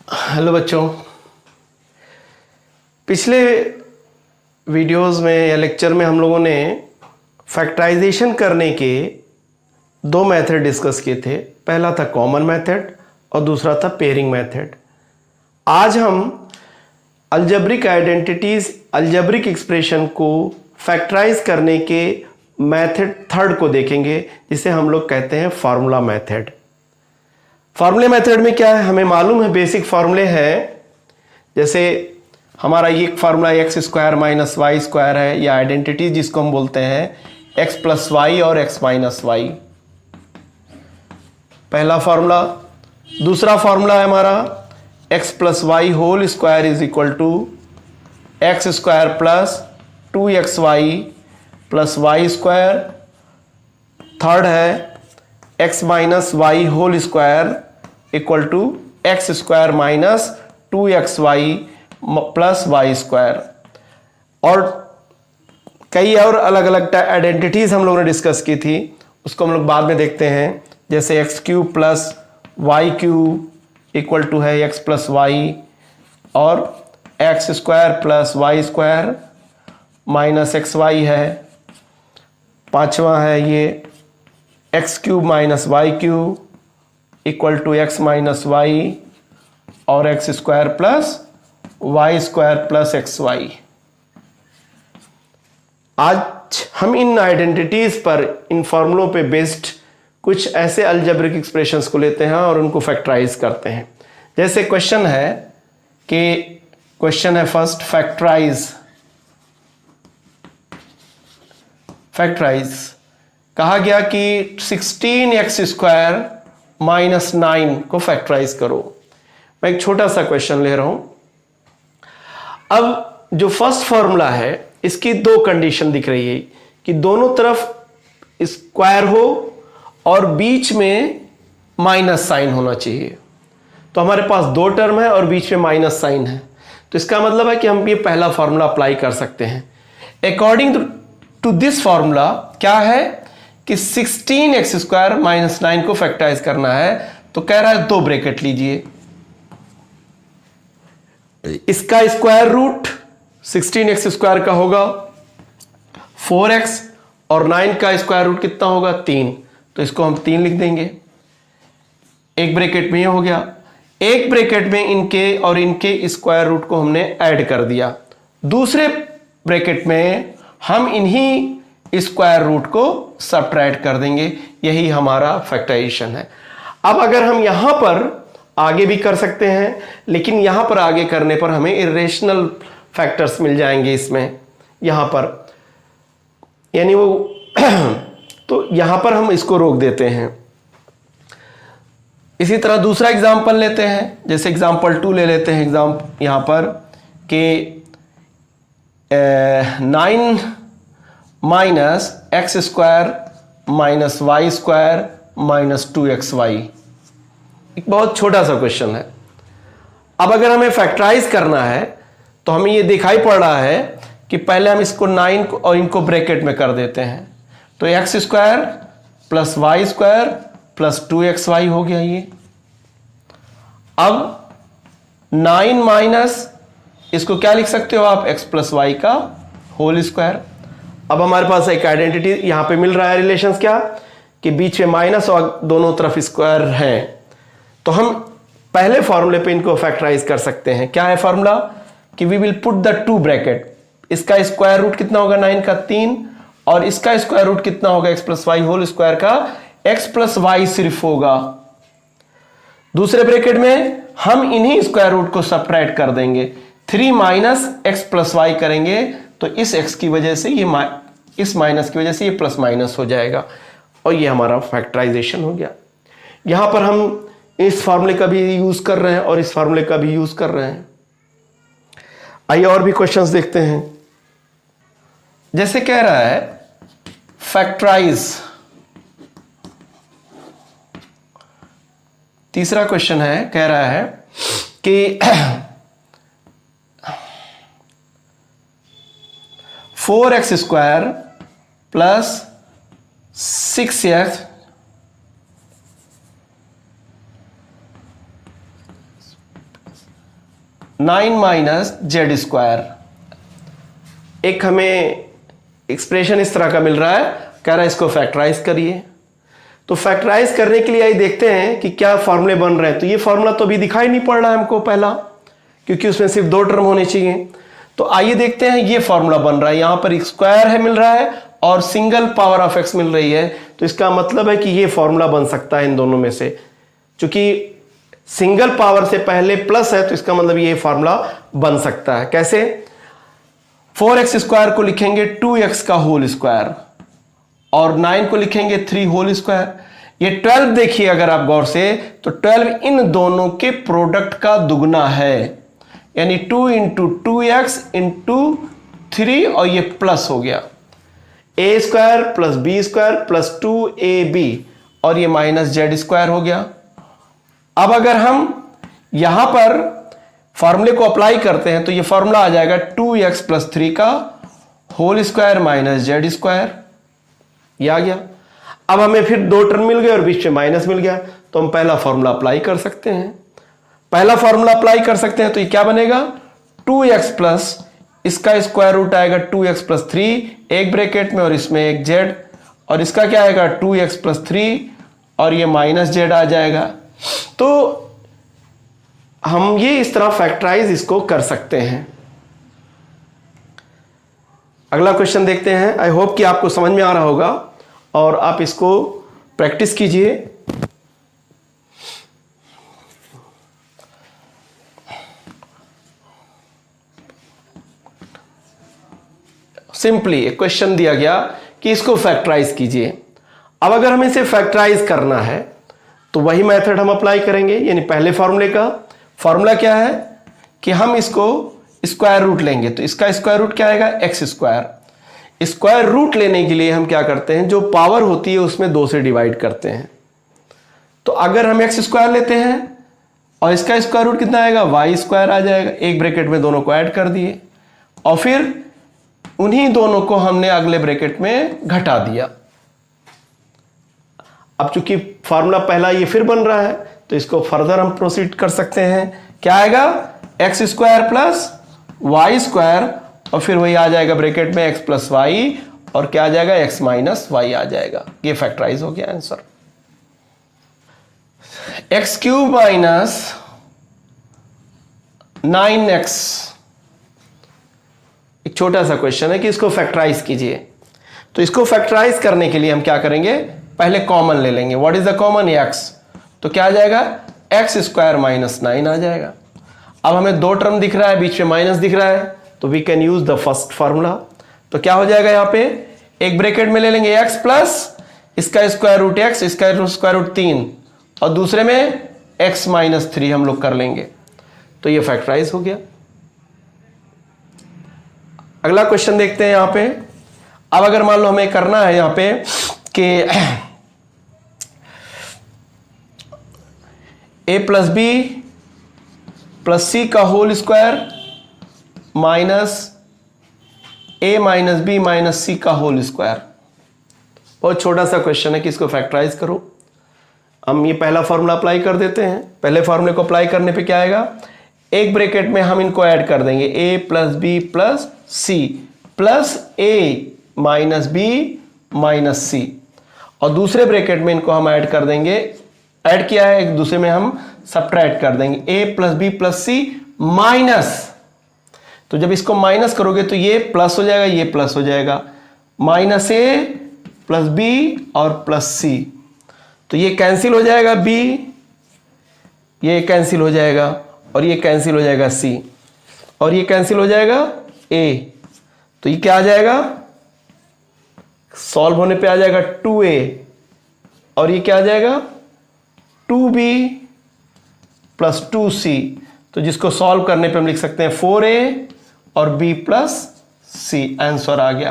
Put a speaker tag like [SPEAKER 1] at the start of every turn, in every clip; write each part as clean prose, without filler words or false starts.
[SPEAKER 1] Hello बच्चों, पिछले videos में या लेक्चर में हम लोगों ने फैक्टराइजेशन करने के दो मेथड डिस्कस किए थे। पहला था कॉमन मेथड और दूसरा था पेयरिंग मेथड। आज हम अलजेब्रिक आइडेंटिटीज, अलजेब्रिक एक्सप्रेशन को फैक्टराइज करने के मेथड थर्ड को देखेंगे, जिसे हम लोग कहते हैं फार्मूला मेथड। फार्मूले मेथड में क्या है, हमें मालूम है बेसिक फार्मूले हैं। जैसे हमारा ये formula x square minus y square है, या आइडेंटिटी जिसको हम बोलते हैं एक्स प्लस वाई और एक्स माइनस वाई, पहला फार्मूला। दूसरा फार्मूला है हमारा x plus y whole square is equal to x square plus 2xy plus y square. Third है x minus y whole square equal to x square minus 2xy plus y square. और कई और अलग अलग identities हम लोगों ने discuss की थी, उसको हम लोग बाद में देखते हैं। जैसे x cube plus y cube equal to है एक्स प्लस वाई, और x square plus y square minus x y है। पांचवा है ये x cube minus y cube equal to x minus y, और x square plus y square plus x y. आज हम इन identities पर, इन फॉर्मूलों पे बेस्ड कुछ ऐसे अलजेब्रिक एक्सप्रेशंस को लेते हैं और उनको फैक्टराइज करते हैं। जैसे क्वेश्चन है कि क्वेश्चन है फर्स्ट, फैक्टराइज कहा गया कि 16x स्क्वायर माइनस 9 को फैक्टराइज करो। मैं एक छोटा सा क्वेश्चन ले रहा हूं। अब जो फर्स्ट फॉर्मूला है, इसकी दो कंडीशन दिख रही है कि दोनों तरफ स्क्वायर हो और बीच में माइनस साइन होना चाहिए। तो हमारे पास दो टर्म है और बीच में माइनस साइन है, तो इसका मतलब है कि हम ये पहला फॉर्मूला अप्लाई कर सकते हैं। अकॉर्डिंग टू दिस फॉर्मूला क्या है कि 16x स्क्वायर माइनस 9 को फैक्टराइज करना है, तो कह रहा है दो ब्रैकेट लीजिए। इसका स्क्वायर रूट 16x स्क्वायर का होगा 4x, और 9 का स्क्वायर रूट कितना होगा 3, तो इसको हम 3 लिख देंगे। एक ब्रैकेट में ये हो गया, एक ब्रैकेट में इनके और इनके स्क्वायर रूट को हमने ऐड कर दिया। दूसरे ब्रैकेट में हम इन्हीं स्क्वायर रूट को सबट्रैक्ट कर देंगे। यही हमारा फैक्टराइजेशन है। अब अगर हम यहां पर आगे भी कर सकते हैं, लेकिन यहां पर आगे करने पर हमें इरेशनल फैक्टर्स मिल जाएंगे इसमें, यहां पर, यानी वो तो यहां पर हम इसको रोक देते हैं। इसी तरह दूसरा एग्जांपल लेते हैं, जैसे एग्जांपल 2 ले लेते हैं। यहां पर कि 9 minus x square minus y square minus 2xy, एक बहुत छोटा सा क्वेश्चन है। अब अगर हमें फैक्टराइज करना है तो हमें ये दिखाई पड़ रहा है कि पहले हम इसको 9 को और इनको ब्रैकेट में कर देते हैं, तो x square plus y square plus 2xy हो गया ये। अब 9 माइनस इसको क्या लिख सकते हो आप, एक्स प्लस वाई का होल स्क्वायर। अब हमारे पास एक आइडेंटिटी यहां पे मिल रहा है, रिलेशंस क्या कि बीच में माइनस और दोनों तरफ स्क्वायर है, तो हम पहले फॉर्मूले पे इनको फैक्टराइज कर सकते हैं। क्या है फॉर्मूला कि we will put the two bracket. इसका स्क्वायर रूट कितना होगा 9 का 3, और इसका स्क्वायर रूट कितना होगा x plus y whole square का एक्स प्लस वाई सिर्फ होगा। दूसरे ब्रैकेट में हम इन्हीं स्क्वायर रूट को सबट्रैक्ट कर देंगे। 3 माइनस एक्स प्लस वाई करेंगे तो इस x की वजह से ये इस माइनस की वजह से ये प्लस माइनस हो जाएगा, और ये हमारा फैक्टराइजेशन हो गया। यहां पर हम इस फार्मूले का भी यूज कर रहे हैं और इस फार्मूले का भी यूज कर रहे हैं। आइए और भी क्वेश्चंस देखते हैं। जैसे कह रहा है फैक्टराइज, तीसरा क्वेश्चन है, कह रहा है कि 4x square plus 6x 9 minus z square. एक हमें एक्सप्रेशन इस तरह का मिल रहा है, कह रहा है इसको फैक्टराइज करिए। तो फैक्टराइज करने के लिए आइए देखते हैं कि क्या फॉर्मूले बन रहे हैं। तो ये फॉर्मूला तो अभी दिखाई नहीं पड़ रहा है हमको पहला, क्योंकि उसमें सिर्फ 2 टर्म होने चाहिए। तो आइए देखते हैं, ये फॉर्मूला बन रहा है, यहां पर स्क्वायर है मिल रहा है और सिंगल पावर ऑफ एक्स मिल रही है। तो इसका मतलब है कि ये फॉर्मूला बन सकता है इन दोनों में से। चूंकि सिंगल पावर से पहले प्लस है तो इसका मतलब ये फॉर्मूला बन सकता है। कैसे? 4x स्क्वायर को लिखेंगे 2x का होल स्क्वायर और 9 को लिखेंगे 3 होल स्क्वायर। ये 12 देखिए अगर आप गौर से, तो 12 इन दोनों के प्रोडक्ट का दुगना है, यानी 2 इंटू 2x इंटू 3 और ये प्लस हो गया a square plus b square plus 2ab और ये माइनस जेड स्क्वायर हो गया। अब अगर हम यहां पर फॉर्मूले को अप्लाई करते हैं तो ये फॉर्मूला आ जाएगा 2x प्लस 3 का whole square minus z square, ये आ गया। अब हमें फिर 2 टर्म मिल गए और बीच में माइनस मिल गया, तो हम पहला फॉर्मूला अप्लाई कर सकते हैं। पहला फॉर्मूला अप्लाई कर सकते हैं तो ये क्या बनेगा? 2x प्लस इसका स्क्वायर रूट आएगा 2x प्लस 3 एक ब्रैकेट में और इसमें एक जेड, और इसका क्या आएगा 2x प्लस 3 और ये माइनस जेड आ जाएगा। तो हम ये इस तरह फैक्टराइज इसको कर सकते हैं। अगला क्वेश्चन देखते हैं। आई होप कि आपको समझ में आ रहा होगा और आप इसको प्रैक्टिस कीजिए। सिंपली एक क्वेश्चन दिया गया कि इसको फैक्टराइज कीजिए। अब अगर हमें इसे फैक्टराइज करना है तो वही मेथड हम अप्लाई करेंगे, यानी पहले फॉर्मूले का फॉर्मूला क्या है कि हम इसको स्क्वायर रूट लेंगे। तो इसका स्क्वायर रूट क्या आएगा? X square. स्क्वायर रूट लेने के लिए हम क्या करते हैं, जो पावर होती है उसमें 2 से डिवाइड करते हैं। तो अगर हम एक्स स्क्वायर लेते हैं और इसका स्क्वायर रूट कितना आएगा? वाई स्क्वायर आ जाएगा। एक ब्रैकेट में दोनों को ऐड कर दिए और फिर उन्हीं दोनों को हमने अगले ब्रैकेट में घटा दिया। अब चूंकि फॉर्मूला पहला ये फिर बन रहा है तो इसको फर्दर हम प्रोसीड कर सकते हैं। क्या आएगा? X square plus y square और फिर वही आ जाएगा ब्रैकेट में एक्स प्लस वाई और क्या आ जाएगा? एक्स माइनस वाई आ जाएगा। ये फैक्टराइज हो गया answer. X cube minus 9x, एक छोटा सा क्वेश्चन है कि इसको फैक्टराइज कीजिए। तो इसको फैक्टराइज करने के लिए हम क्या करेंगे? पहले कॉमन ले लेंगे। What is the common? x। तो क्या आ जाएगा? एक्स स्क्वायर माइनस 9 आ जाएगा। अब हमें 2 टर्म दिख रहा है, बीच में माइनस दिख रहा है, तो we can use the first formula. तो क्या हो जाएगा? यहां पे एक ब्रैकेट में ले लेंगे x प्लस इसका स्क्वायर रूट x, इसका स्क्वायर रूट 3 और दूसरे में x माइनस 3 हम लोग कर लेंगे। तो ये फैक्टराइज हो गया। अगला क्वेश्चन देखते हैं यहां पे। अब अगर मान लो हमें करना है यहां पे कि a plus b plus c का whole square minus a minus b minus c का होल स्क्वायर। बहुत छोटा सा क्वेश्चन है कि इसको फैक्टराइज करो। हम ये पहला फॉर्मूला अप्लाई कर देते हैं। पहले फॉर्मूले को अप्लाई करने पे क्या आएगा? एक ब्रैकेट में हम इनको ऐड कर देंगे a plus b plus c plus a minus b minus c और दूसरे ब्रैकेट में इनको हम ऐड कर देंगे, ऐड किया है एक दूसरे में हम सब्ट्रैक्ट कर देंगे a plus b plus c minus. तो जब इसको माइनस करोगे तो ये प्लस हो जाएगा, ये प्लस हो जाएगा, माइनस a प्लस b और प्लस c। तो ये कैंसिल हो जाएगा b, ये कैंसिल हो जाएगा और ये कैंसिल हो जाएगा c और ये कैंसिल हो जाएगा a। तो ये क्या आ जाएगा? सॉल्व होने पे आ जाएगा 2a और ये क्या आ जाएगा? 2b plus 2c। तो जिसको सॉल्व करने पे हम लिख सकते हैं 4a और b प्लस c। आंसर आ गया।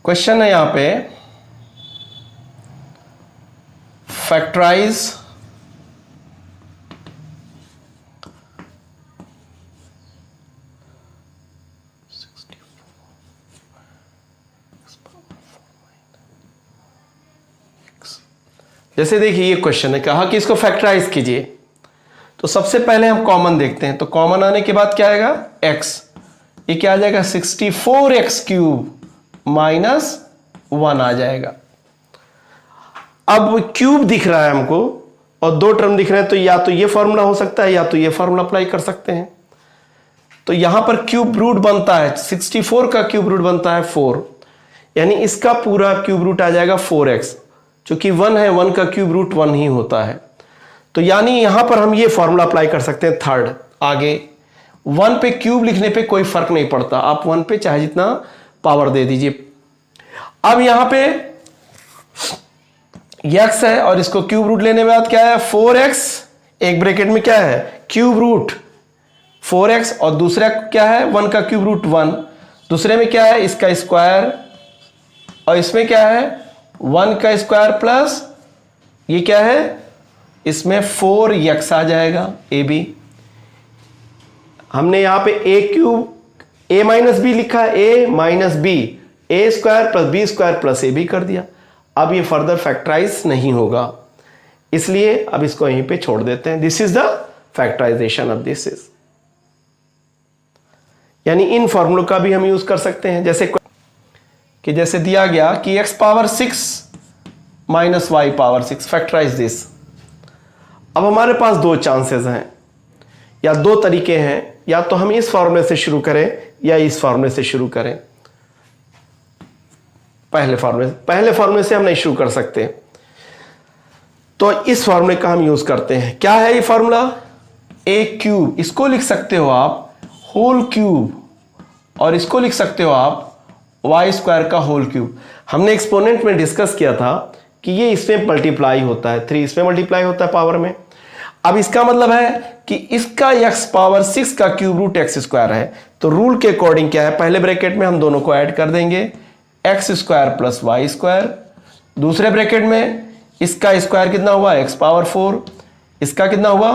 [SPEAKER 1] क्वेश्चन है यहां पे फैक्टराइज जैसे देखिए ये क्वेश्चन है, कहा कि इसको फैक्टराइज कीजिए। तो सबसे पहले हम कॉमन देखते हैं, तो कॉमन आने के बाद क्या आएगा x, ये क्या आ जाएगा 64x³ माइनस 1 आ जाएगा। अब क्यूब दिख रहा है हमको और दो टर्म दिख रहे हैं, तो या तो ये फॉर्मूला हो सकता है या तो ये फॉर्मूला अप्लाई कर सकते हैं। तो यहां पर क्यूब रूट बनता है 64 का क्यूब रूट बनता है 4, यानी इसका पूरा क्यूब रूट आ जाएगा 4x, चूंकि 1 है 1 का क्यूब रूट 1 ही होता है। तो यानी यहां पर हम ये फॉर्मूला अप्लाई कर सकते हैं थर्ड। आगे 1 पे क्यूब लिखने पे कोई फर्क नहीं पड़ता, आप 1 पे चाहे जितना पावर दे दीजिए। अब यहां पे x है और इसको क्यूब रूट लेने के बाद क्या है 4x, एक ब्रैकेट में क्या है क्यूब रूट 4x और दूसरा क्या है 1 का क्यूब रूट 1, दूसरे में क्या है इसका स्क्वायर और इसमें क्या है 1 का स्क्वायर प्लस ये क्या है इसमें 4x आ जाएगा ए बी। हमने यहां पे a cube a minus b लिखा है, a minus b, a square plus b square plus a b कर दिया। अब ये फर्दर फैक्टराइज नहीं होगा, इसलिए अब इसको यहीं पे छोड़ देते हैं। This is the factorization of this is, यानी इन फॉर्मूलों का भी हम यूज कर सकते हैं। जैसे दिया गया कि x power 6 minus y power 6, factorize this. अब हमारे पास दो चांसेस हैं या दो तरीके हैं, या तो हम इस फॉर्मूले से शुरू करें या इस फॉर्मूले से शुरू करें। पहले फॉर्मूले से हम नहीं शुरू कर सकते, तो इस फॉर्मूले का हम यूज करते हैं। क्या है ये फॉर्मूला a क्यूब, इसको लिख सकते हो आप होल क्यूब, और इसको लिख सकते हो आप y स्क्वायर का होल क्यूब। हमने एक्सपोनेंट में डिस्कस किया था कि ये इसमें मल्टीप्लाई होता है, 3 इसमें मल्टीप्लाई होता है पावर में। अब इसका मतलब है कि इसका x पावर 6 का क्यूब रूट x स्क्वायर है, तो रूल के अकॉर्डिंग क्या है पहले ब्रैकेट में हम दोनों को ऐड कर देंगे x square plus y square, दूसरे ब्रैकेट में इसका स्क्वायर कितना हुआ x पावर 4, इसका कितना हुआ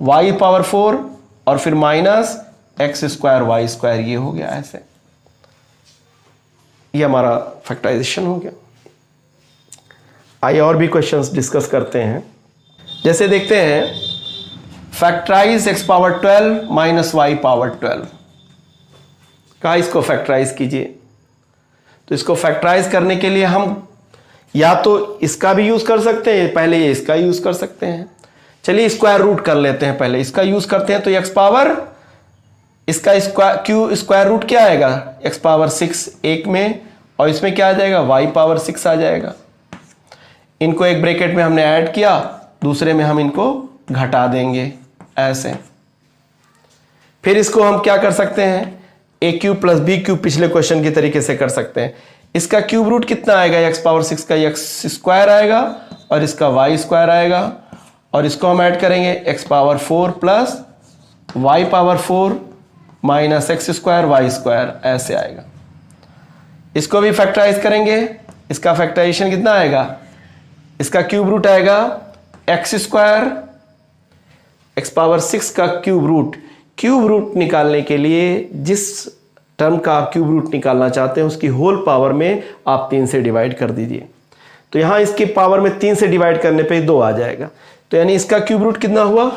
[SPEAKER 1] y पावर 4 और फिर minus x square y square, ये हो गया ऐसे, ये हमारा फैक्टराइजेशन हो गया। आइए और भी क्वेश्चंस डिस्कस करते हैं। जैसे देखते हैं factorize x power 12 minus y power 12, कहा इसको फैक्टराइज कीजिए। तो इसको फैक्टराइज करने के लिए हम या तो इसका भी यूज कर सकते हैं, पहले ये इसका यूज कर सकते हैं। चलिए स्क्वायर रूट कर लेते हैं, पहले इसका यूज करते हैं। तो x पावर इसका स्क्वायर रूट क्या आएगा x पावर 6 एक में, और इसमें क्या आ जाएगा y पावर 6 आ जाएगा। इनको एक ब्रैकेट में हमने ऐड किया, दूसरे में हम इनको घटा देंगे ऐसे। फिर इसको हम क्या कर सकते हैं a cube plus b cube, पिछले क्वेश्चन की तरीके से कर सकते हैं। इसका क्यूब रूट कितना आएगा x पावर 6 का x स्क्वायर आएगा और इसका y स्क्वायर आएगा, और इसको हम ऐड करेंगे x power 4 plus y power 4 minus x square y square, ऐसे आएगा। इसको भी फैक्टराइज करेंगे, इसका फैक्टराइजेशन कितना आएगा, इसका क्यूब रूट आएगा x स्क्वायर, x पावर 6 का क्यूब रूट निकालने के लिए जिस टर्म का आप क्यूब रूट निकालना चाहते हैं उसकी होल पावर में आप 3 से डिवाइड कर दीजिए। तो यहां इसकी पावर में 3 से डिवाइड करने पे 2 आ जाएगा, तो यानी इसका क्यूब रूट कितना हुआ।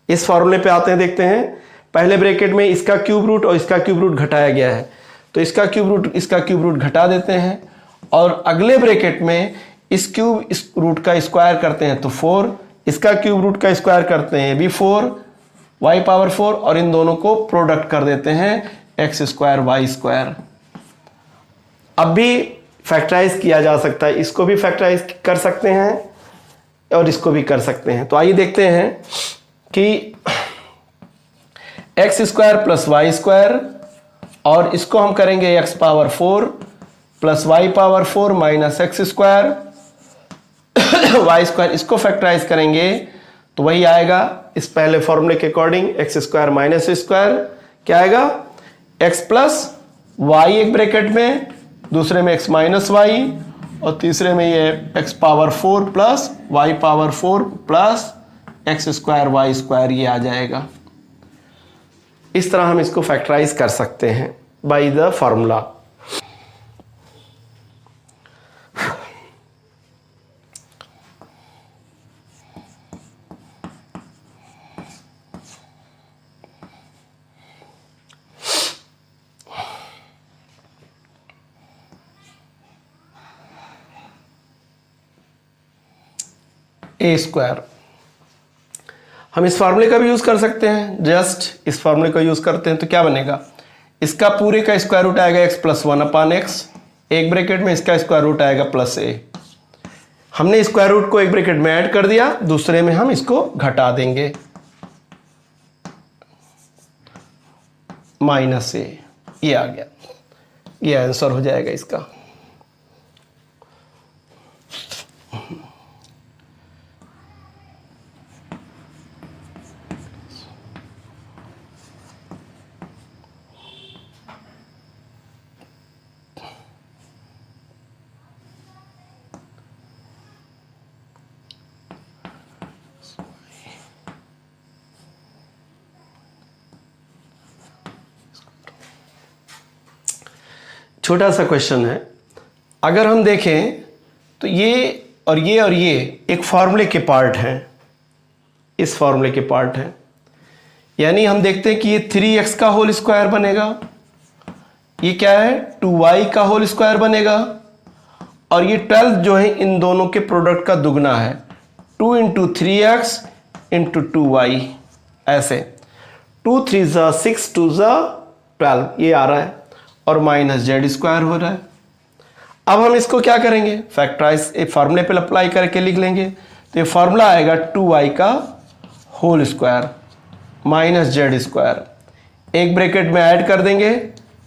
[SPEAKER 1] इस फॉर्मूले पे आते हैं, देखते हैं। पहले ब्रैकेट में इसका क्यूब रूट और इसका क्यूब रूट घटाया गया है, तो इसका क्यूब रूट घटा देते हैं, और अगले ब्रैकेट में इस रूट का स्क्वायर करते हैं तो 4, इसका क्यूब रूट का स्क्वायर करते हैं भी 4, y पावर 4, और इन दोनों को प्रोडक्ट कर देते हैं x स्क्वायर y स्क्वायर। अब भी फैक्टराइज किया जा सकता है, इसको भी फैक्टराइज कर सकते हैं और इसको भी कर सकते हैं। तो आइए देखते हैं कि x square plus y square, और इसको हम करेंगे x power 4 plus y power 4 minus x square y square, इसको फैक्टराइज करेंगे तो वही आएगा इस पहले फॉर्मूले के according x square minus square, क्या आएगा x प्लस y एक ब्रैकेट में, दूसरे में x माइनस y, और तीसरे में ये x power 4 plus y power 4 plus x square y square, ये आ जाएगा। इस तरह हम इसको फैक्टराइज कर सकते हैं by the formula. A square. हम इस फार्मूले का भी यूज़ कर सकते हैं, जस्ट इस फार्मूले का यूज़ करते हैं तो क्या बनेगा, इसका पूरे का स्क्वायर रूट आएगा x प्लस 1/x, एक ब्रैकेट में इसका स्क्वायर रूट आएगा प्लस a। हमने स्क्वायर रूट को एक ब्रैकेट में ऐड कर दिया, दूसरे में हम इसको घटा देंगे माइनस a, ये आ गया, ये आंसर हो जाएगा इसका। छोटा सा क्वेश्चन है, अगर हम देखें तो ये और ये और ये एक फॉर्मूले के पार्ट हैं, इस फॉर्मूले के पार्ट हैं, यानी हम देखते हैं कि ये 3x का होल स्क्वायर बनेगा, ये क्या है 2y का होल स्क्वायर बनेगा, और ये 12 जो है इन दोनों के प्रोडक्ट का दुगना है, 2 इंटू 3x इंटू 2y, ऐसे 2 3 ज़ा 6 2 ज़ा 12 ये आ रहा है, और माइनस जेड स्क्वायर हो रहा है। अब हम इसको क्या करेंगे, फैक्टराइज एक फार्मूले पे अप्लाई करके लिख लेंगे, तो ये फार्मूला आएगा 2y का whole square minus z square, एक ब्रैकेट में ऐड कर देंगे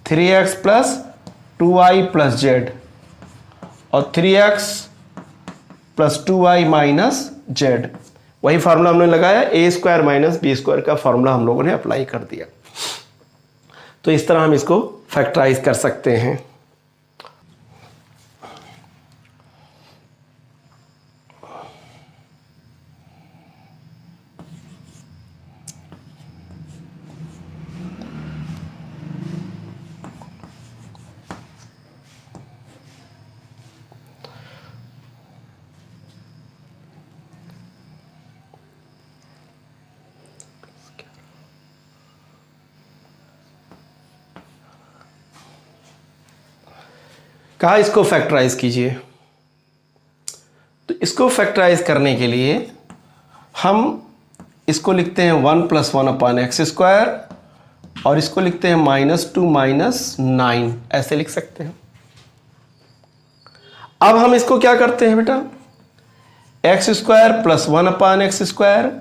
[SPEAKER 1] 3x plus 2y plus z, और 3x plus 2y minus z, वही फार्मूला हमने लगाया, a square minus b square का फार्मूला हम लोगों ने अप्लाई कर दिया। तो इस तरह हम इसको फैक्टराइज कर सकते हैं। कहा इसको फैक्टराइज कीजिए, तो इसको फैक्टराइज करने के लिए हम इसको लिखते हैं 1 प्लस 1/x स्क्वायर, और इसको लिखते हैं -2 माइनस 9, ऐसे लिख सकते हैं। अब हम इसको क्या करते हैं बेटा, x square plus 1/x square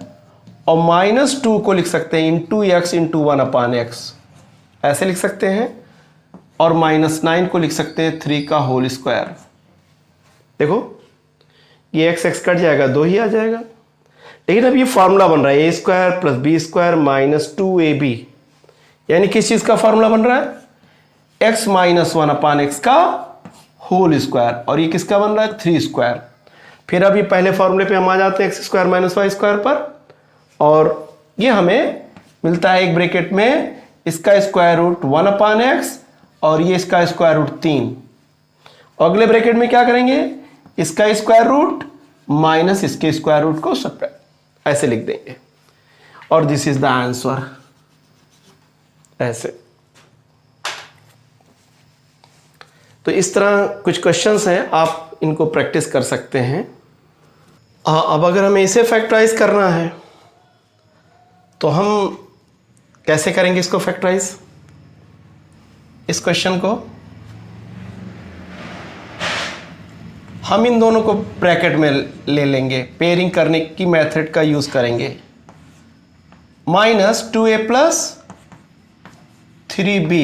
[SPEAKER 1] और -2 को लिख सकते हैं इंटू x इंटू 1/x, ऐसे लिख सकते हैं, और -9 को लिख सकते हैं 3 का होल स्क्वायर। देखो ये x कट जाएगा, 2 ही आ जाएगा, लेकिन अब ये फार्मूला बन रहा है a square plus b square minus 2ab, यानी किस चीज का फार्मूला बन रहा है, x माइनस 1/x का होल स्क्वायर, और ये किसका बन रहा है 3 स्क्वायर। फिर अभी पहले फार्मूले पे हम आ जाते हैं x square minus y square पर, और ये हमें मिलता है एक ब्रैकेट में इसका स्क्वायर रूट 1/x और ये इसका स्क्वायर रूट 3, और अगले ब्रैकेट में क्या करेंगे, इसका स्क्वायर रूट माइनस इसके स्क्वायर रूट को सब्ट्रैक्ट, ऐसे लिख देंगे, और दिस इज द आंसर, ऐसे। तो इस तरह कुछ क्वेश्चंस हैं, आप इनको प्रैक्टिस कर सकते हैं। अब अगर हमें इसे फैक्टराइज करना है तो हम कैसे करेंगे इसको फैक्टराइज, इस क्वेश्चन को हम इन दोनों को ब्रैकेट में ले लेंगे, पेयरिंग करने की मेथड का यूज करेंगे, -2a प्लस 3b,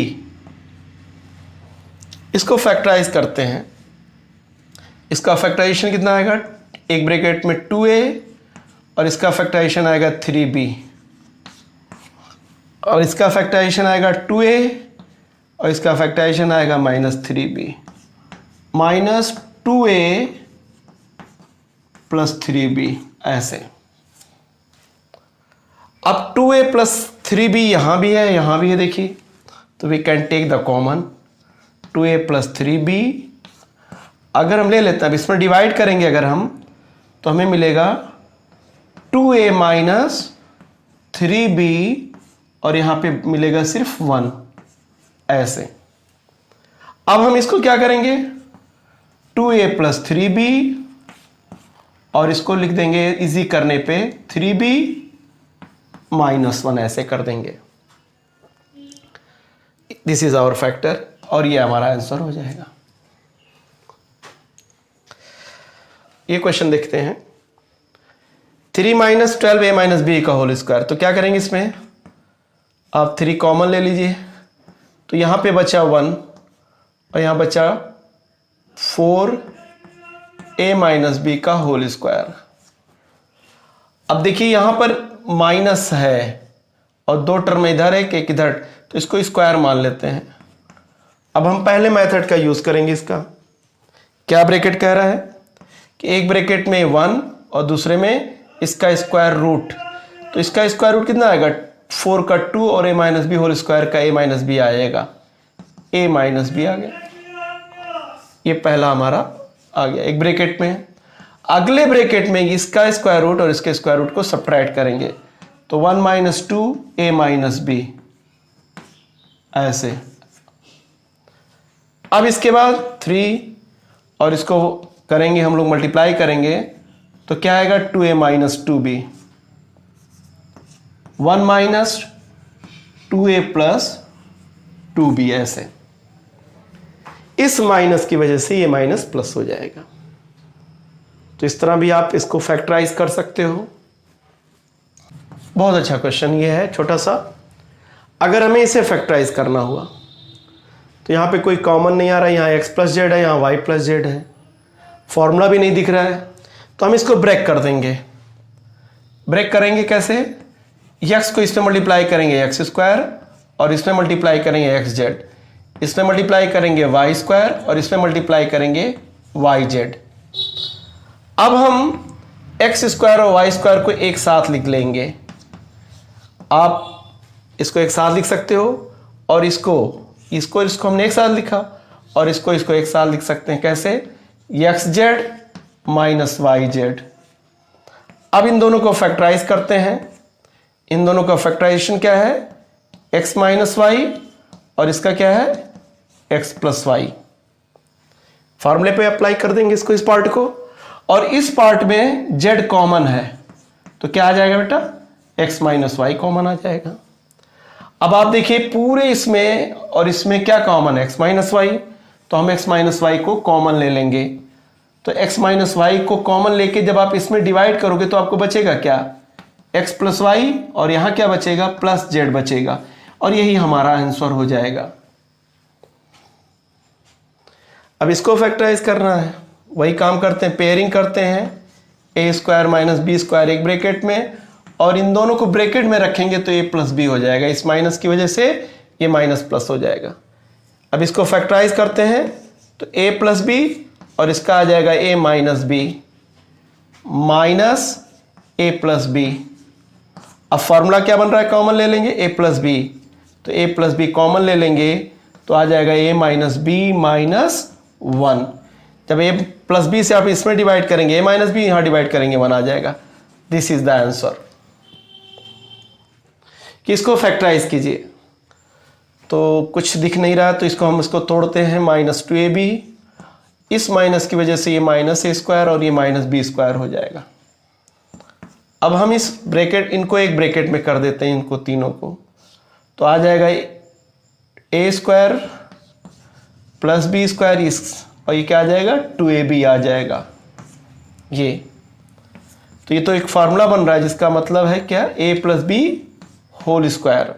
[SPEAKER 1] इसको फैक्टराइज करते हैं। इसका फैक्टराइजेशन कितना आएगा, एक ब्रैकेट में 2a और इसका फैक्टराइजेशन आएगा 3b, और इसका फैक्टराइजेशन आएगा 2a और इसका फैक्टराइजेशन आएगा -3b, -2a प्लस 3b, ऐसे। अब 2a प्लस 3b यहां भी है, यहां भी है, देखिए, तो we can take the common 2a plus 3b, अगर हम ले लेते हैं, अब इसमें डिवाइड करेंगे अगर हम, तो हमें मिलेगा 2a माइनस 3b, और यहां पे मिलेगा सिर्फ 1, ऐसे। अब हम इसको क्या करेंगे, 2a प्लस 3b और इसको लिख देंगे इजी करने पे 3b -1 ऐसे कर देंगे। दिस इज आवर फैक्टर और ये हमारा आंसर हो जाएगा। ये क्वेश्चन देखते हैं 3 - 12a - b का होल स्क्वायर। तो क्या करेंगे इसमें, आप 3 कॉमन ले लीजिए, तो यहाँ पे बचा 1 और यहाँ बचा 4a - b का होल स्क्वायर। अब देखिए यहाँ पर माइनस है और 2 टर्म इधर है एक इधर, तो इसको स्क्वायर मान लेते हैं। अब हम पहले मेथड का यूज करेंगे। इसका क्या ब्रैकेट कह रहा है कि एक ब्रैकेट में 1 और दूसरे में इसका स्क्वायर रूट, तो इसका स्क्वायर रूट कितना आएगा 4 का 2 और a - b होल स्क्वायर का a - b आएगा, a - b आ गया। ये पहला हमारा आ गया एक ब्रैकेट में। अगले ब्रैकेट में इसका स्क्वायर रूट और इसके स्क्वायर रूट को सब्ट्रैक्ट करेंगे, तो 1 - 2 a - b ऐसे। अब इसके बाद 3 और इसको करेंगे हम लोग मल्टीप्लाई करेंगे, तो क्या आएगा 2a - 2b, 1 - 2a + 2b ऐसे। इस माइनस की वजह से ये माइनस प्लस हो जाएगा। तो इस तरह भी आप इसको फैक्टराइज कर सकते हो। बहुत अच्छा क्वेश्चन ये है, छोटा सा। अगर हमें इसे फैक्टराइज करना हुआ तो यहाँ पे कोई कॉमन नहीं आ रहा है, यहाँ x + z है, यहाँ y + z है, फॉर्मूला भी नहीं दिख रहा है, तो हम इसको ब्रेक कर देंगे। ब्रेक करेंगे कैसे, x को इसमें मल्टीप्लाई करेंगे x² और इसमें मल्टीप्लाई करेंगे xz, इसमें मल्टीप्लाई करेंगे y² और इसमें मल्टीप्लाई करेंगे yz। अब हम x² और y² को एक साथ लिख लेंगे। आप इसको एक साथ लिख सकते हो और इसको हमने एक साथ लिखा और इसको एक साथ लिख सकते हैं। कैसे, xz - yz। अब इन दोनों को फैक्टराइज करते हैं। इन दोनों का फैक्टराइजेशन क्या है, x - y और इसका क्या है x + y। फॉर्मूले पे अप्लाई कर देंगे इसको, इस पार्ट को, और इस पार्ट में z कॉमन है, तो क्या आ जाएगा बेटा, x - y कॉमन आ जाएगा। अब आप देखिए पूरे इसमें और इसमें क्या कॉमन है, x - y, तो हम x - y को कॉमन ले लेंगे। तो x - y को कॉमन लेके जब आप इसमें डिवाइड करोगे तो आपको बचेगा क्या, x + y, और यहां क्या बचेगा, +z बचेगा, और यही हमारा आंसर हो जाएगा। अब इसको फैक्टराइज करना है, वही काम करते हैं, पेयरिंग करते हैं, a² - b² एक ब्रैकेट में, और इन दोनों को ब्रैकेट में रखेंगे तो a + b हो जाएगा। इस माइनस की वजह से ये माइनस प्लस हो जाएगा। अब इसको फैक्टराइज करते हैं तो a + b और इसका आ जाएगा a - b minus a + b। अब फॉर्मूला क्या बन रहा है, कॉमन ले लेंगे a + b, तो a + b कॉमन ले लेंगे तो आ जाएगा a - b - 1। जब a + b से आप इसमें डिवाइड करेंगे, a - b यहां डिवाइड करेंगे, 1 आ जाएगा। This is the answer. कि इसको फैक्टराइज कीजिए, तो कुछ दिख नहीं रहा, तो इसको तोड़ते हैं, -2ab, इस माइनस की वजह से ये -a² और ये -b² हो जाएगा। अब हम इस ब्रैकेट, इनको एक ब्रैकेट में कर देते हैं, इनको तीनों को, तो आ जाएगा a² + b², और ये क्या आ जाएगा, 2ab आ जाएगा। ये तो एक फार्मूला बन रहा है जिसका मतलब है क्या, a + b होल स्क्वायर।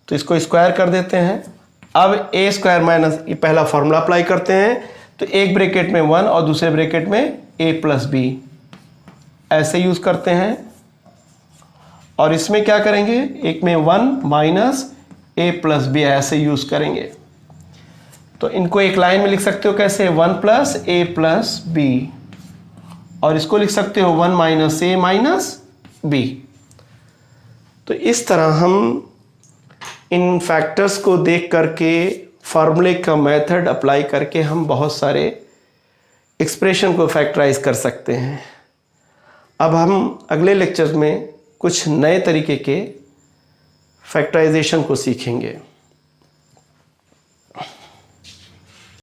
[SPEAKER 1] तो इसको स्क्वायर कर देते हैं। अब a² - ये पहला फार्मूला अप्लाई करते हैं, तो एक ब्रैकेट में 1 और दूसरे ब्रैकेट में a + b ऐसे यूज करते हैं। और इसमें क्या करेंगे, एक में 1 - a + b ऐसे यूज करेंगे। तो इनको एक लाइन में लिख सकते हो कैसे, 1 + a + b, और इसको लिख सकते हो 1 - a - b। तो इस तरह हम इन फैक्टर्स को देख करके, फार्मूले का मेथड अप्लाई करके हम बहुत सारे एक्सप्रेशन को फैक्टराइज कर सकते हैं। अब हम अगले लेक्चर में कुछ नए तरीके के फैक्टराइजेशन को सीखेंगे।